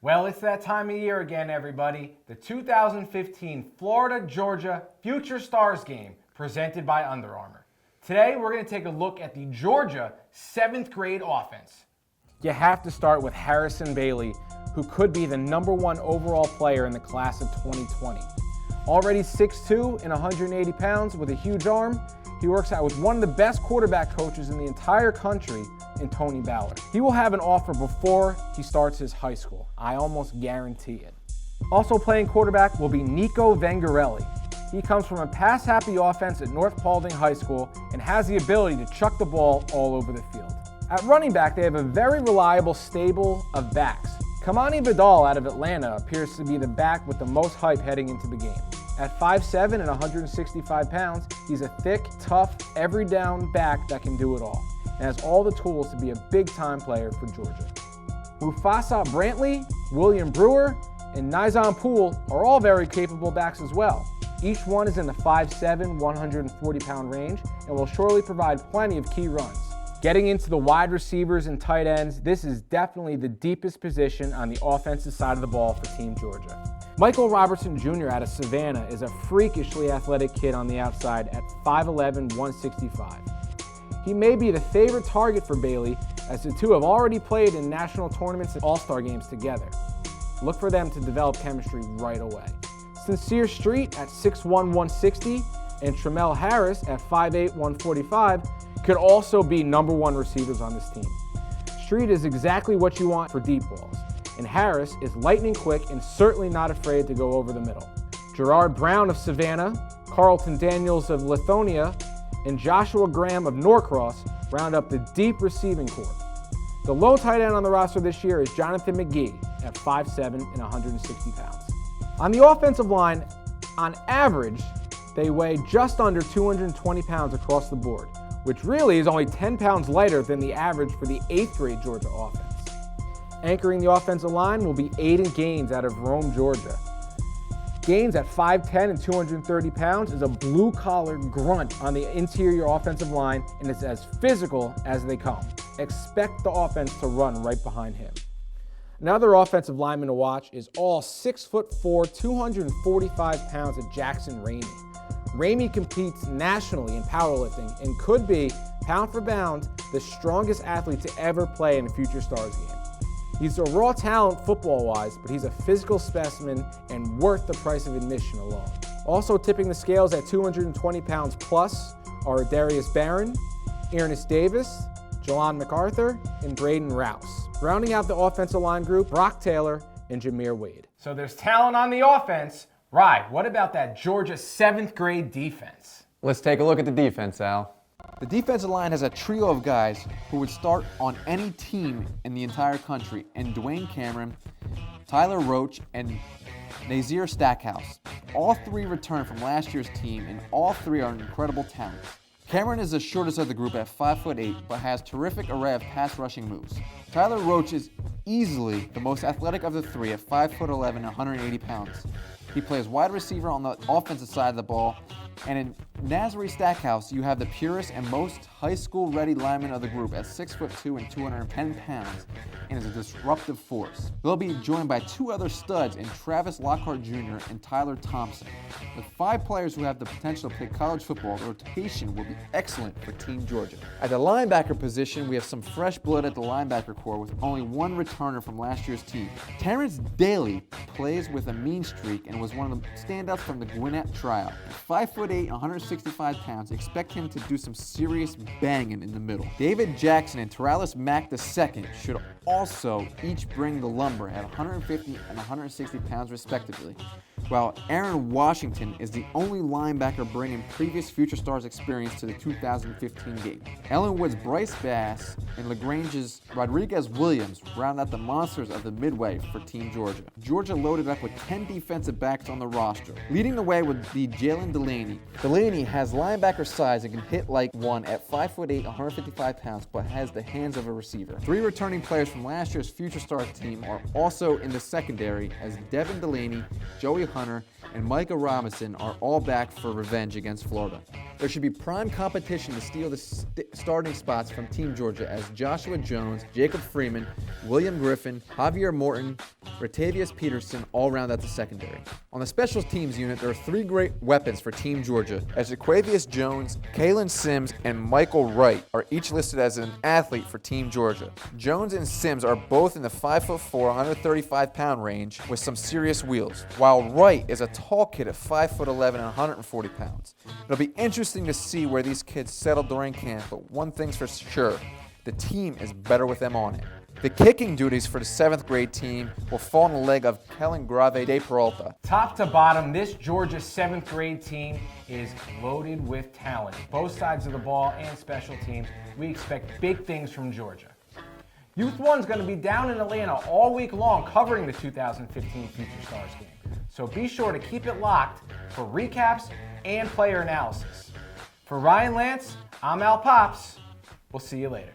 Well, it's that time of year again, everybody. The 2015 Florida-Georgia Future Stars game presented by Under Armour. Today, we're going to take a look at the Georgia 7th grade offense. You have to start with Harrison Bailey, who could be the #1 overall player in the class of 2020. Already 6'2" and 180 pounds with a huge arm, he works out with one of the best quarterback coaches in the entire country in Tony Ballard. He will have an offer before he starts his high school. I almost guarantee it. Also playing quarterback will be Nico Vengarelli. He comes from a pass-happy offense at North Paulding High School and has the ability to chuck the ball all over the field. At running back, they have a very reliable stable of backs. Kamani Vidal out of Atlanta appears to be the back with the most hype heading into the game. At 5'7" and 165 pounds, he's a thick, tough, every down back that can do it all, and has all the tools to be a big-time player for Georgia. Mufasa Brantley, William Brewer, and Nizam Poole are all very capable backs as well. Each one is in the 5'7", 140-pound range and will surely provide plenty of key runs. Getting into the wide receivers and tight ends, this is definitely the deepest position on the offensive side of the ball for Team Georgia. Michael Robertson Jr. out of Savannah is a freakishly athletic kid on the outside at 5'11", 165. He may be the favorite target for Bailey, as the two have already played in national tournaments and all-star games together. Look for them to develop chemistry right away. Sincere Street at 6'1", 160 and Tramel Harris at 5'8", 145 could also be #1 receivers on this team. Street is exactly what you want for deep balls, and Harris is lightning quick and certainly not afraid to go over the middle. Gerard Brown of Savannah, Carlton Daniels of Lithonia, and Joshua Graham of Norcross round up the deep receiving corps. The lone tight end on the roster this year is Jonathan McGee at 5'7" and 160 pounds. On the offensive line, on average, they weigh just under 220 pounds across the board, which really is only 10 pounds lighter than the average for the 8th grade Georgia offense. Anchoring the offensive line will be Aiden Gaines out of Rome, Georgia. Gaines at 5'10" and 230 pounds is a blue-collar grunt on the interior offensive line and is as physical as they come. Expect the offense to run right behind him. Another offensive lineman to watch is all 6'4", 245 pounds of Jackson Ramey. Ramey competes nationally in powerlifting and could be, pound for pound, the strongest athlete to ever play in a Future Stars game. He's a raw talent football-wise, but he's a physical specimen and worth the price of admission alone. Also tipping the scales at 220 pounds plus are Darius Barron, Ernest Davis, Jelon MacArthur, and Braden Rouse. Rounding out the offensive line group, Brock Taylor and Jameer Wade. So there's talent on the offense. Right, what about that Georgia 7th grade defense? Let's take a look at the defense, Al. The defensive line has a trio of guys who would start on any team in the entire country, and Dwayne Cameron, Tyler Roach, and Nazir Stackhouse. All three returned from last year's team, and all three are incredible talents. Cameron is the shortest of the group at 5'8", but has terrific array of pass rushing moves. Tyler Roach is easily the most athletic of the three at 5'11", and 180 pounds. He plays wide receiver on the offensive side of the ball. And in Nazir Stackhouse, you have the purest and most high school ready lineman of the group at 6'2" and 210 pounds and is a disruptive force. They'll be joined by two other studs in Travis Lockhart Jr. and Tyler Thompson. With 5 players who have the potential to play college football, the rotation will be excellent for Team Georgia. At the linebacker position, we have some fresh blood at the linebacker corps with only one returner from last year's team. Terrence Daly plays with a mean streak and was one of the standouts from the Gwinnett tryout. At 5'8", 165 pounds, expect him to do some serious banging in the middle. David Jackson and Taralis Mack II should also each bring the lumber at 150 and 160 pounds respectively, while Aaron Washington is the only linebacker bringing previous Future Stars experience to the 2015 game. Ellenwood's Bryce Bass and LaGrange's Rodriguez Williams round out the monsters of the Midway for Team Georgia. Georgia loaded up with 10 defensive backs on the roster. Leading the way would be Jalen Delaney. Delaney has linebacker size and can hit like one at 5'8", 155 pounds, but has the hands of a receiver. 3 returning players from last year's Future Stars team are also in the secondary as Devin Delaney, Joey Hunt, Hunter, and Micah Robinson are all back for revenge against Florida. There should be prime competition to steal the starting spots from Team Georgia as Joshua Jones, Jacob Freeman, William Griffin, Javier Morton, Ratavius Peterson all round out the secondary. On the special teams unit, there are 3 great weapons for Team Georgia, as Jaquavius Jones, Kalen Sims, and Michael Wright are each listed as an athlete for Team Georgia. Jones and Sims are both in the 5'4", 135-pound range with some serious wheels, while Wright is a tall kid at 5'11" and 140 pounds. It'll be interesting to see where these kids settle during camp, but one thing's for sure, the team is better with them on it. The kicking duties for the 7th grade team will fall in the leg of Kellen Grave de Peralta. Top to bottom, this Georgia 7th grade team is loaded with talent. Both sides of the ball and special teams, we expect big things from Georgia. Youth 1 is going to be down in Atlanta all week long covering the 2015 Future Stars game. So be sure to keep it locked for recaps and player analysis. For Ryan Lance, I'm Al Pops. We'll see you later.